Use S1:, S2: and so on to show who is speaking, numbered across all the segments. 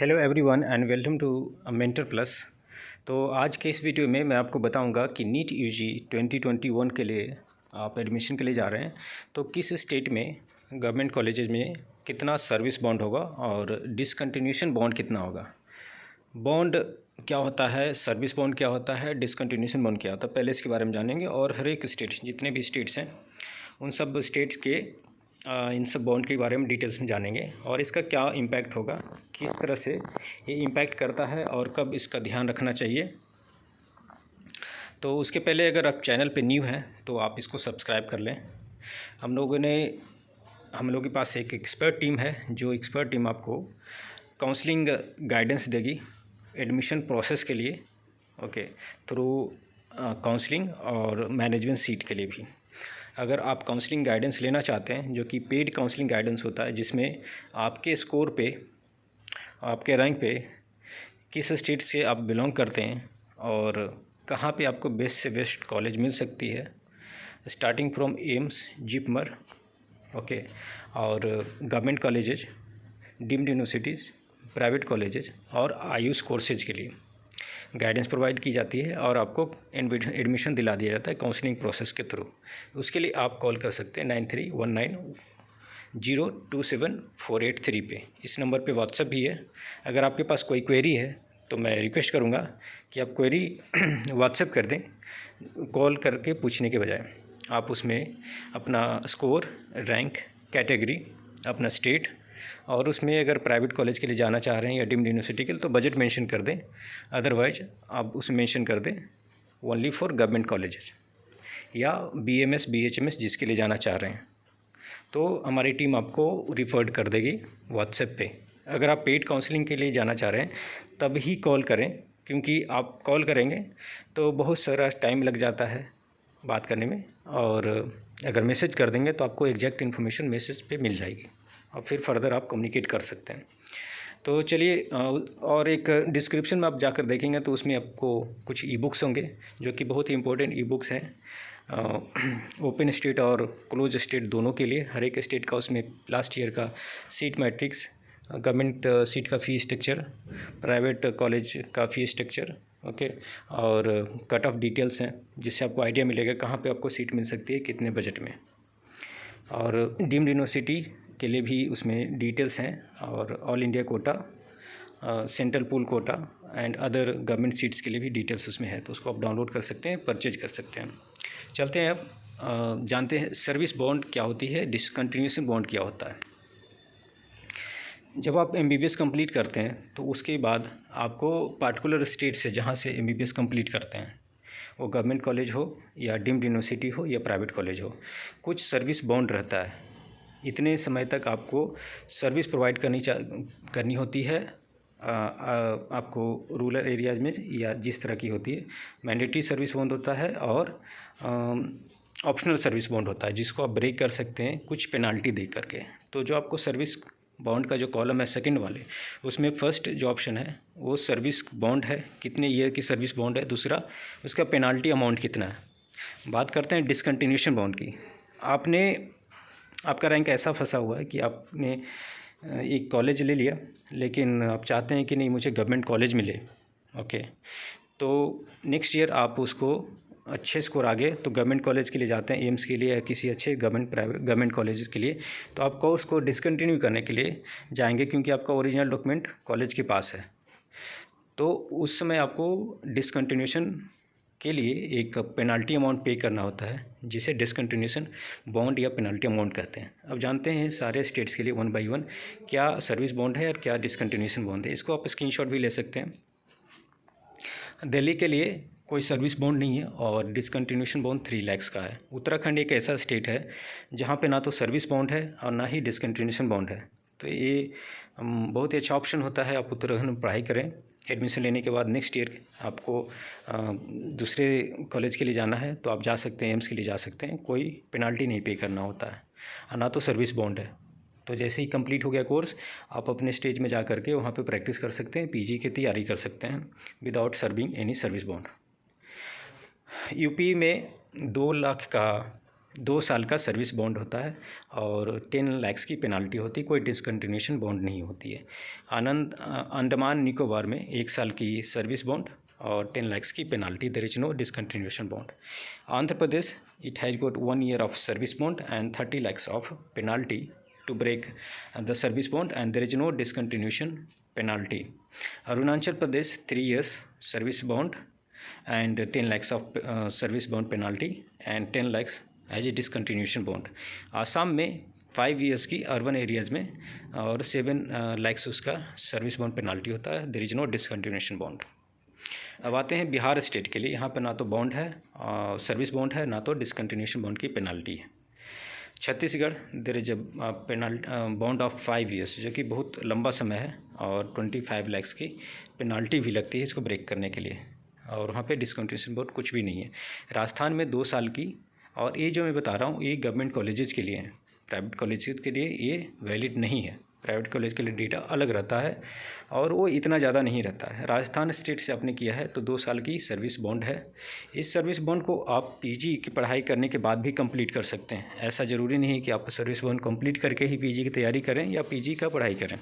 S1: Hello everyone and welcome to mentor plus. तो आज के इस वीडियो में मैं आपको बताऊंगा कि नीट यूजी 2021 के लिए आप एडमिशन के लिए जा रहे हैं तो किस स्टेट में गवर्नमेंट कॉलेजेस में कितना सर्विस बॉन्ड होगा और डिसकंटिन्यूशन बॉन्ड कितना होगा। बॉन्ड क्या होता है, सर्विस बॉन्ड क्या होता है, डिसकंटिन्यूशन बॉन्ड क्या होता है, पहले इसके बारे में जानेंगे। और हर एक स्टेट, जितने भी स्टेट्स हैं उन सब स्टेट्स के इन सब बॉन्ड के बारे में डिटेल्स में जानेंगे और इसका क्या इम्पैक्ट होगा, किस तरह से ये इम्पैक्ट करता है और कब इसका ध्यान रखना चाहिए। तो उसके पहले अगर आप चैनल पे न्यू हैं तो आप इसको सब्सक्राइब कर लें। हम लोगों के पास एक एक्सपर्ट टीम है, जो एक्सपर्ट टीम आपको काउंसलिंग गाइडेंस देगी एडमिशन प्रोसेस के लिए, ओके, थ्रू काउंसलिंग और मैनेजमेंट सीट के लिए भी। अगर आप काउंसलिंग गाइडेंस लेना चाहते हैं, जो कि पेड काउंसलिंग गाइडेंस होता है, जिसमें आपके स्कोर पे, आपके रैंक पे, किस स्टेट से आप बिलोंग करते हैं और कहाँ पे आपको बेस्ट से बेस्ट कॉलेज मिल सकती है, starting from AIIMS, JIPMER, okay, और government colleges, deemed universities, private colleges और आयुष कोर्सेज के लिए गाइडेंस प्रोवाइड की जाती है और आपको एडमिशन दिला दिया जाता है काउंसलिंग प्रोसेस के थ्रू। उसके लिए आप कॉल कर सकते हैं 9319027483 पे। इस नंबर पे व्हाट्सएप भी है। अगर आपके पास कोई क्वेरी है तो मैं रिक्वेस्ट करूँगा कि आप क्वेरी व्हाट्सएप कर दें, कॉल करके पूछने के बजाय। आप उसमें अपना स्कोर, रैंक, कैटेगरी, अपना स्टेट और उसमें अगर प्राइवेट कॉलेज के लिए जाना चाह रहे हैं या डीम्ड यूनिवर्सिटी के लिए तो बजट मेंशन कर दें। अदरवाइज आप उसमें मेंशन कर दें ओनली फॉर गवर्नमेंट कॉलेजेस या बीएमएस, बीएचएमएस जिसके लिए जाना चाह रहे हैं, तो हमारी टीम आपको रिफर्ड कर देगी व्हाट्सएप पे। अगर आप पेड काउंसलिंग के लिए जाना चाह रहे हैं तब ही कॉल करें, क्योंकि आप कॉल करेंगे तो बहुत सारा टाइम लग जाता है बात करने में, और अगर मैसेज कर देंगे तो आपको एग्जैक्ट इन्फॉर्मेशन मैसेज पे मिल जाएगी और फिर फर्दर आप कम्युनिकेट कर सकते हैं। तो चलिए, और एक डिस्क्रिप्शन में आप जाकर देखेंगे तो उसमें आपको कुछ ई बुक्स होंगे जो कि बहुत ही इंपॉर्टेंट ई बुक्स हैं, ओपन स्टेट और क्लोज स्टेट दोनों के लिए। हर एक स्टेट का उसमें लास्ट ईयर का सीट मैट्रिक्स, गवर्नमेंट सीट का फ़ी स्ट्रक्चर, प्राइवेट कॉलेज का फ़ी स्ट्रक्चर, ओके, और कट ऑफ डिटेल्स हैं, जिससे आपको आइडिया मिलेगा कहाँ पे आपको सीट मिल सकती है, कितने बजट में। और डीम्ड यूनिवर्सिटी के लिए भी उसमें डिटेल्स हैं, और all India quota, central pool quota and other government seats के लिए भी डिटेल्स उसमें है, तो उसको आप डाउनलोड कर सकते हैं, परचेज कर सकते हैं। चलते हैं अब जानते हैं सर्विस बॉन्ड क्या होती है, डिसकंटिन्यूएशन बॉन्ड क्या होता है। जब आप एमबीबीएस कंप्लीट करते हैं तो उसके बाद आपको पार्टिकुलर स्टेट से, जहाँ से एमबीबीएस कंप्लीट करते हैं, वो गवर्नमेंट कॉलेज हो या डीम्ड यूनिवर्सिटी हो या प्राइवेट कॉलेज हो, कुछ सर्विस बॉन्ड रहता है। इतने समय तक आपको सर्विस प्रोवाइड करनी होती है, आपको रूरल एरियाज में या जिस तरह की होती है। मैंडेटरी सर्विस बॉन्ड होता है और ऑप्शनल सर्विस बॉन्ड होता है, जिसको आप ब्रेक कर सकते हैं कुछ पेनाल्टी दे करके। तो जो आपको सर्विस बॉन्ड का जो कॉलम है सेकंड वाले, उसमें फर्स्ट जो ऑप्शन है वो सर्विस बॉन्ड है, कितने ईयर की सर्विस बॉन्ड है, दूसरा उसका पेनाल्टी अमाउंट कितना है। बात करते हैं डिसकंटिन्यूएशन बॉन्ड की। आपका रैंक ऐसा फंसा हुआ है कि आपने एक कॉलेज ले लिया, लेकिन आप चाहते हैं कि नहीं मुझे गवर्नमेंट कॉलेज मिले, ओके, तो नेक्स्ट ईयर आप उसको अच्छे स्कोर आ गए तो गवर्नमेंट कॉलेज के लिए जाते हैं, एम्स के लिए या किसी अच्छे गवर्नमेंट कॉलेज के लिए, तो आप कोर्स को डिसकंटिन्यू करने के लिए जाएंगे, क्योंकि आपका ओरिजिनल डॉक्यूमेंट कॉलेज के पास है। तो उस समय आपको डिसकंटिन्यूएशन के लिए एक पेनाल्टी अमाउंट पे करना होता है, जिसे डिसकंटिन्यूएशन बॉन्ड या पेनाल्टी अमाउंट कहते हैं। अब जानते हैं सारे स्टेट्स के लिए वन बाय वन क्या सर्विस बॉन्ड है और क्या डिसकंटिन्यूएशन बॉन्ड है। इसको आप स्क्रीनशॉट भी ले सकते हैं। दिल्ली के लिए कोई सर्विस बॉन्ड नहीं है और डिसकंटिन्यूएशन बॉन्ड 3 लाख का है। उत्तराखंड एक ऐसा स्टेट है जहाँ पे ना तो सर्विस बॉन्ड है और ना ही डिसकंटिन्यूएशन बॉन्ड है, तो ये बहुत ही अच्छा ऑप्शन होता है। आप उत्तराखंड में पढ़ाई करें, एडमिशन लेने के बाद नेक्स्ट ईयर आपको दूसरे कॉलेज के लिए जाना है तो आप जा सकते हैं, एम्स के लिए जा सकते हैं, कोई पेनाल्टी नहीं पे करना होता है, और ना तो सर्विस बॉन्ड है। तो जैसे ही कंप्लीट हो गया कोर्स, आप अपने स्टेज में जा करके वहाँ पे प्रैक्टिस कर सकते हैं, पीजी की तैयारी कर सकते हैं without serving any service bond. UP में 2 लाख का 2 साल का सर्विस बॉन्ड होता है और 10 लाख की पेनाल्टी होती है, कोई डिसकंटिन्यूएशन बॉन्ड नहीं होती है। अंडमान निकोबार में 1 साल की सर्विस बॉन्ड और 10 lakhs की penalty, there is no discontinuation bond. Andhra Pradesh, it has got 1 year of service bond and 30 lakhs of penalty to break the service bond and there is no discontinuation penalty. Arunachal Pradesh 3 years service bond and 10 lakhs of service bond penalty and 10 lakhs as a discontinuation bond. Assam में 5 years की urban areas में और 7 lakhs उसका service bond penalty होता है, there is no discontinuation bond. अब आते हैं बिहार स्टेट के लिए। यहाँ पर ना तो बॉन्ड है, सर्विस बॉन्ड है, ना तो डिसकंटिन्यूएशन बॉन्ड की पेनाल्टी है। Chhattisgarh, there is bond of 5 years, जो कि बहुत लंबा समय है और 25 lakhs की पेनाल्टी भी लगती है इसको ब्रेक करने के लिए, और वहाँ पे डिसकंटिन्यूएशन बॉन्ड कुछ भी नहीं है। राजस्थान में 2 साल की, और ये जो मैं बता रहा हूँ ये गवर्नमेंट कॉलेजेस के लिए है, प्राइवेट कॉलेजेस के लिए ये वैलिड नहीं है। प्राइवेट कॉलेज के लिए डेटा अलग रहता है और वो इतना ज़्यादा नहीं रहता है। राजस्थान स्टेट से आपने किया है तो 2 साल की सर्विस बॉन्ड है। इस सर्विस बॉन्ड को आप पीजी की पढ़ाई करने के बाद भी कंप्लीट कर सकते हैं। ऐसा ज़रूरी नहीं है कि आप सर्विस बॉन्ड कंप्लीट करके ही पीजी की तैयारी करें या पीजी का पढ़ाई करें।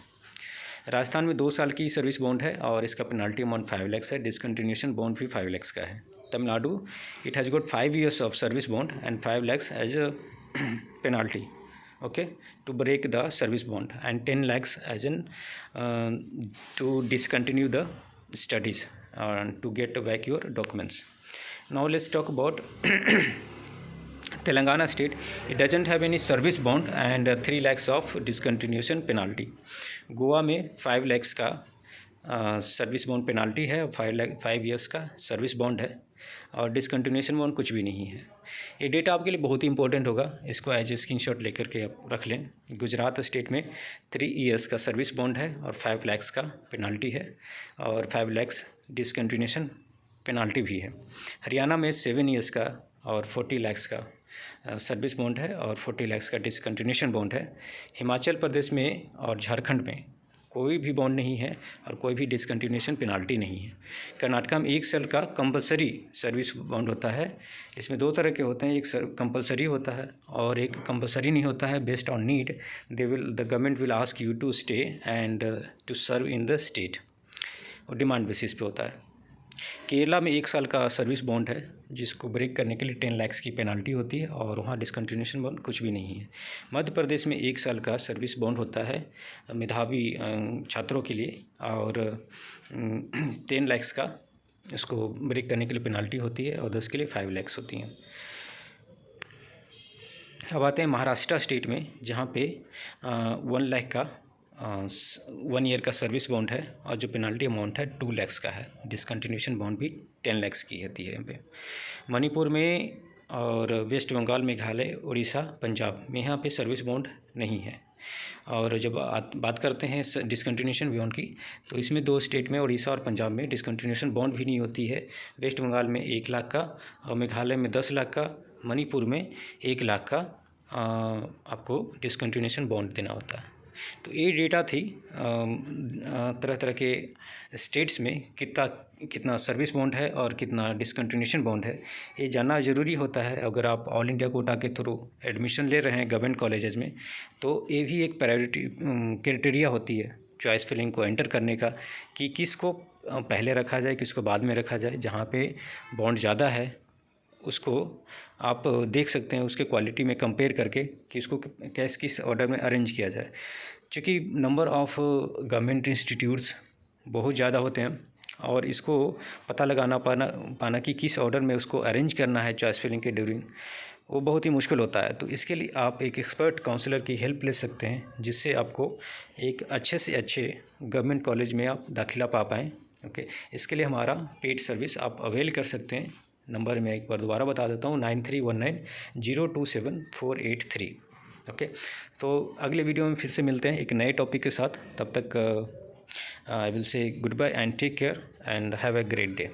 S1: राजस्थान में 2 साल की सर्विस बॉन्ड है और इसका पेनाल्टी अमाउंट 5 lakhs है, डिसकंटिन्यूएशन बॉन्ड भी 5 lakhs का है। Tamil Nadu, it has got 5 years of service bond and 5 lakhs as a penalty, okay, to break the service bond and 10 lakhs as in to discontinue the studies and to get back your documents. Now let's talk about Telangana state. It doesn't have any service bond and 3 lakhs of discontinuation penalty. Goa में 5 lakhs का service bond penalty है, 5 years का service bond है और discontinuation bond कुछ भी नहीं है। ये डेटा आपके लिए बहुत ही इंपॉर्टेंट होगा, इसको एज ए स्क्रीनशॉट लेकर के आप रख लें। गुजरात स्टेट में 3 years का सर्विस बॉन्ड है और 5 lakhs का पेनाल्टी है और 5 lakhs डिसकंटिन्यूएशन पेनाल्टी भी है। हरियाणा में 7 years का और 40 lakhs का सर्विस बॉन्ड है और 40 lakhs का डिसकंटिन्यूएशन बॉन्ड है। हिमाचल प्रदेश में और झारखंड में कोई भी बॉन्ड नहीं है और कोई भी डिसकंटिन्यूएशन पेनाल्टी नहीं है। कर्नाटका में 1 साल का कंपलसरी सर्विस बॉन्ड होता है। इसमें 2 तरह के होते हैं, एक कंपलसरी होता है और एक कंपलसरी नहीं होता है। Based on need the government will ask you to stay and to serve in the state, और डिमांड बेसिस पे होता है। केरला में 1 साल का सर्विस बॉन्ड है जिसको ब्रेक करने के लिए 10 lakhs की पेनाल्टी होती है और वहाँ डिसकंटिन्यूएशन बॉन्ड कुछ भी नहीं है। मध्य प्रदेश में 1 साल का सर्विस बॉन्ड होता है मेधावी छात्रों के लिए और 10 lakhs का इसको ब्रेक करने के लिए पेनाल्टी होती है और 10 के लिए 5 lakhs होती हैं। अब आते हैं महाराष्ट्र स्टेट में, जहाँ पे 1 lakh का 1 year का सर्विस बॉन्ड है और जो पेनाल्टी अमाउंट है 2 lakhs का है। डिसकंटिन्यूएशन बॉन्ड भी 10 lakhs की होती है यहाँ पे। मणिपुर में और वेस्ट बंगाल, मेघालय, उड़ीसा, पंजाब में यहाँ पे सर्विस बॉन्ड नहीं है। और जब बात करते हैं डिसकंटिन्यूएशन बॉन्ड की, तो इसमें 2 स्टेट में, उड़ीसा और पंजाब में डिसकंटिन्यूएशन बॉन्ड भी नहीं होती है। वेस्ट बंगाल में 1 लाख का और मेघालय में 10 लाख का, मणिपुर में 1 लाख का आपको डिसकंटिन्यूएशन बॉन्ड देना होता है। तो ये डेटा थी तरह तरह के स्टेट्स में कितना सर्विस बॉन्ड है और कितना डिसकंटिन्यूएशन बॉन्ड है, ये जानना ज़रूरी होता है। अगर आप ऑल इंडिया कोटा के थ्रू एडमिशन ले रहे हैं गवर्नमेंट कॉलेजेस में, तो ये भी एक प्रायोरिटी क्राइटेरिया होती है चॉइस फिलिंग को एंटर करने का, कि किसको पहले रखा जाए, किसको बाद में रखा जाए। जहाँ पे बॉन्ड ज़्यादा है उसको आप देख सकते हैं उसके क्वालिटी में कंपेयर करके कि इसको किस ऑर्डर में अरेंज किया जाए। चूँकि नंबर ऑफ़ गवर्नमेंट इंस्टीट्यूट्स बहुत ज़्यादा होते हैं और इसको पता लगाना पाना कि किस ऑर्डर में उसको अरेंज करना है चॉइस फिलिंग के ड्यूरिंग, वो बहुत ही मुश्किल होता है। तो इसके लिए आप एक एक्सपर्ट काउंसलर की हेल्प ले सकते हैं, जिससे आपको एक अच्छे से अच्छे गवर्नमेंट कॉलेज में आप दाखिला पा पाएँ। ओके, इसके लिए हमारा पेड सर्विस आप अवेल कर सकते हैं। नंबर मैं एक बार दोबारा बता देता हूँ, 9319027483। ओके, तो अगले वीडियो में फिर से मिलते हैं एक नए टॉपिक के साथ। तब तक I will say good bye and take care and have a great day.